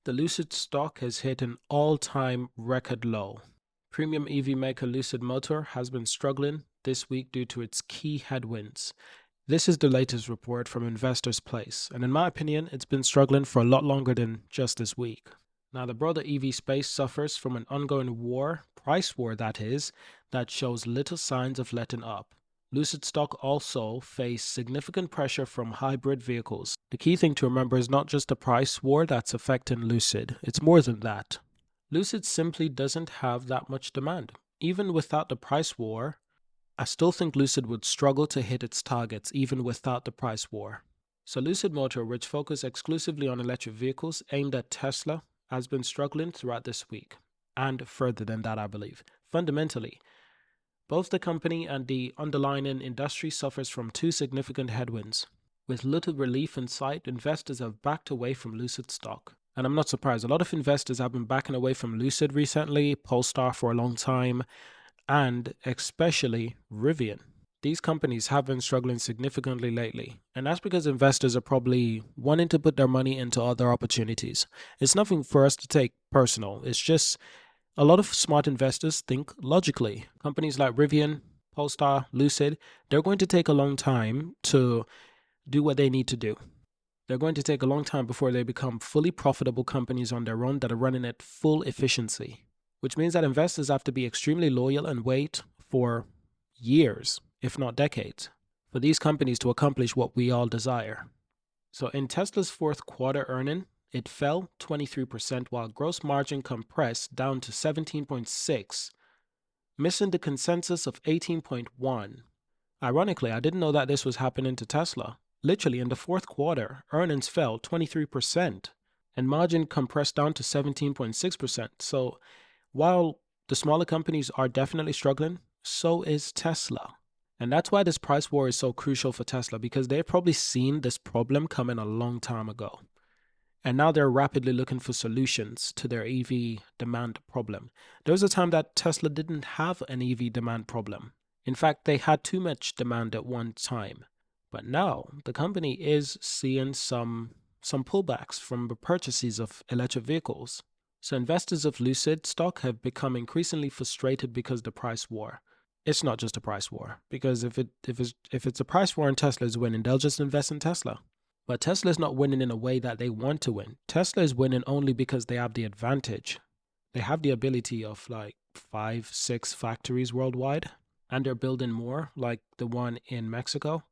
the Lucid stock has hit an all-time record low. Premium EV maker Lucid Motor has been struggling this week due to its key headwinds. This is the latest report from Investors Place, and in my opinion, it's been struggling for a lot longer than just this week. Now, the broader EV space suffers from an ongoing war, price war that is, that shows little signs of letting up. Lucid stock also faced significant pressure from hybrid vehicles. The key thing to remember is not just the price war that's affecting Lucid, it's more than that. Lucid simply doesn't have that much demand. Even without the price war, I still think Lucid would struggle to hit its targets even without the price war. So Lucid Motor, which focuses exclusively on electric vehicles aimed at Tesla, has been struggling throughout this week, and further than that, I believe. Fundamentally, both the company and the underlying industry suffers from two significant headwinds. With little relief in sight, investors have backed away from Lucid stock. And I'm not surprised. A lot of investors have been backing away from Lucid recently, Polestar for a long time, and especially Rivian. These companies have been struggling significantly lately, and that's because investors are probably wanting to put their money into other opportunities. It's nothing for us to take personal. It's just a lot of smart investors think logically. Companies like Rivian, Polestar, Lucid, they're going to take a long time to do what they need to do. They're going to take a long time before they become fully profitable companies on their own that are running at full efficiency, which means that investors have to be extremely loyal and wait for years, if not decades, for these companies to accomplish what we all desire. So in Tesla's fourth quarter earning, it fell 23% while gross margin compressed down to 17.6, missing the consensus of 18.1. Ironically, I didn't know that this was happening to Tesla. Literally, in the fourth quarter, earnings fell 23%, and margin compressed down to 17.6%. So while the smaller companies are definitely struggling, so is Tesla. And that's why this price war is so crucial for Tesla, because they've probably seen this problem coming a long time ago. And now they're rapidly looking for solutions to their EV demand problem. There was a time that Tesla didn't have an EV demand problem. In fact, they had too much demand at one time. But now the company is seeing some pullbacks from the purchases of electric vehicles. So investors of Lucid stock have become increasingly frustrated because of the price war. It's not just a price war, because if it's a price war and Tesla is winning, they'll just invest in Tesla. But Tesla is not winning in a way that they want to win. Tesla is winning only because they have the advantage. They have the ability of like 5-6 factories worldwide, and they're building more, like the one in Mexico.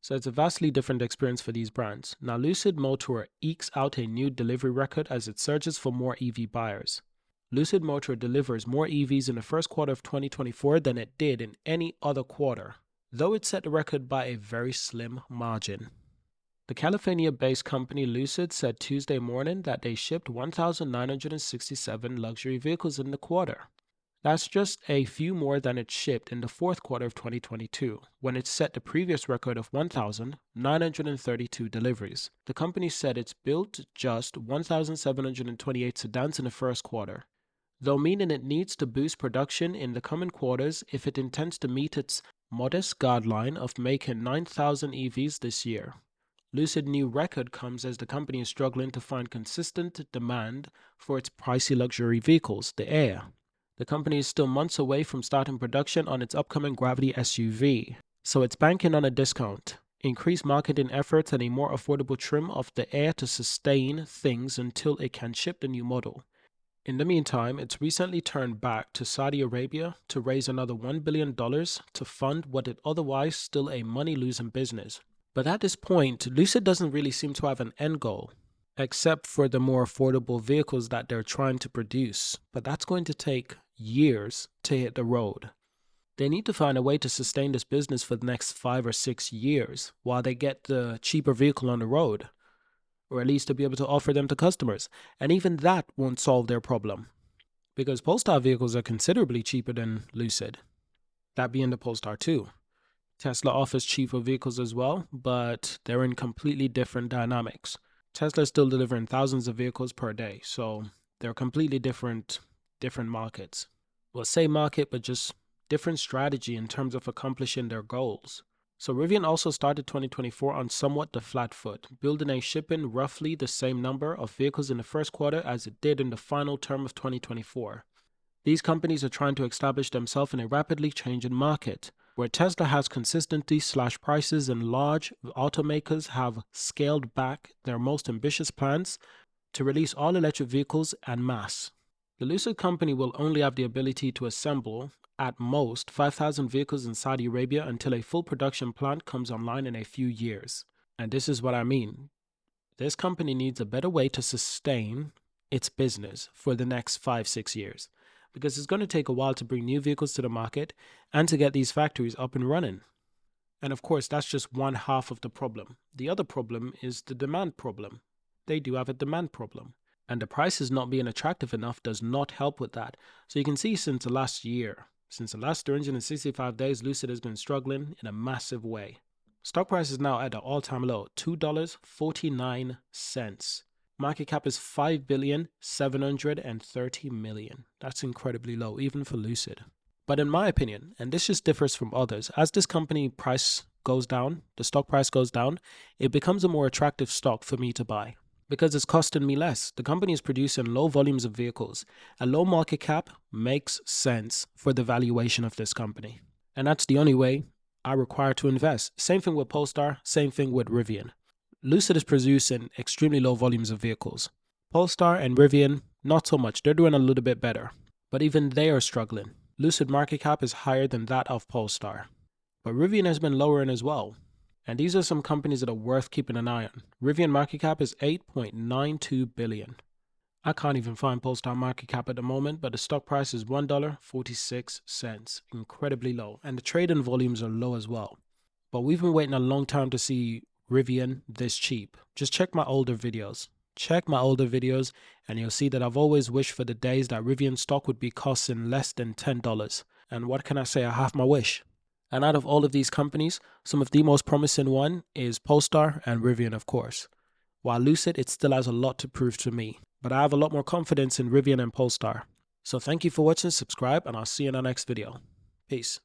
So it's a vastly different experience for these brands. Now, Lucid Motor ekes out a new delivery record as it searches for more EV buyers. Lucid Motor delivers more EVs in the first quarter of 2024 than it did in any other quarter, though it set the record by a very slim margin. The California-based company Lucid said Tuesday morning that they shipped 1,967 luxury vehicles in the quarter. That's just a few more than it shipped in the fourth quarter of 2022, when it set the previous record of 1,932 deliveries. The company said it's built just 1,728 sedans in the first quarter, though meaning it needs to boost production in the coming quarters if it intends to meet its modest guideline of making 9,000 EVs this year. Lucid's new record comes as the company is struggling to find consistent demand for its pricey luxury vehicles, the Air. The company is still months away from starting production on its upcoming Gravity SUV, so it's banking on a discount, increased marketing efforts, and a more affordable trim of the Air to sustain things until it can ship the new model. In the meantime, it's recently turned back to Saudi Arabia to raise another $1 billion to fund what is otherwise still a money-losing business. But at this point, Lucid doesn't really seem to have an end goal, except for the more affordable vehicles that they're trying to produce. But that's going to take years to hit the road. They need to find a way to sustain this business for the next 5 or 6 years while they get the cheaper vehicle on the road, or at least to be able to offer them to customers. And even that won't solve their problem, because Polestar vehicles are considerably cheaper than Lucid, that being the Polestar 2. Tesla offers cheaper vehicles as well, but they're in completely different dynamics. Tesla is still delivering thousands of vehicles per day, so they're completely different markets. Well, same market, but just different strategy in terms of accomplishing their goals. So Rivian also started 2024 on somewhat the flat foot, building and shipping roughly the same number of vehicles in the first quarter as it did in the final term of 2024. These companies are trying to establish themselves in a rapidly changing market, where Tesla has consistently slashed prices and large automakers have scaled back their most ambitious plans to release all-electric vehicles en masse. The Lucid company will only have the ability to assemble, at most, 5,000 vehicles in Saudi Arabia until a full production plant comes online in a few years. And this is what I mean. This company needs a better way to sustain its business for the next 5-6 years, because it's going to take a while to bring new vehicles to the market and to get these factories up and running. And of course, that's just one half of the problem. The other problem is the demand problem. They do have a demand problem. And the prices not being attractive enough does not help with that. So you can see since the last year, since the last 365 days, Lucid has been struggling in a massive way. Stock price is now at an all-time low, $2.49. Market cap is $5,730,000,000. That's incredibly low, even for Lucid. But in my opinion, and this just differs from others, as this company price goes down, the stock price goes down, it becomes a more attractive stock for me to buy. Because it's costing me less. The company is producing low volumes of vehicles. A low market cap makes sense for the valuation of this company. And that's the only way I require to invest. Same thing with Polestar, same thing with Rivian. Lucid is producing extremely low volumes of vehicles. Polestar and Rivian, not so much. They're doing a little bit better. But even they are struggling. Lucid market cap is higher than that of Polestar. But Rivian has been lowering as well. And these are some companies that are worth keeping an eye on. Rivian market cap is $8.92 billion. I can't even find Polestar market cap at the moment, but the stock price is $1.46. Incredibly low. And the trading volumes are low as well. But we've been waiting a long time to see Rivian this cheap. Just check my older videos. And you'll see that I've always wished for the days that Rivian stock would be costing less than $10. And what can I say? I have my wish. And out of all of these companies, some of the most promising one is Polestar and Rivian, of course. While Lucid, it still has a lot to prove to me. But I have a lot more confidence in Rivian and Polestar. So thank you for watching, subscribe, and I'll see you in our next video. Peace.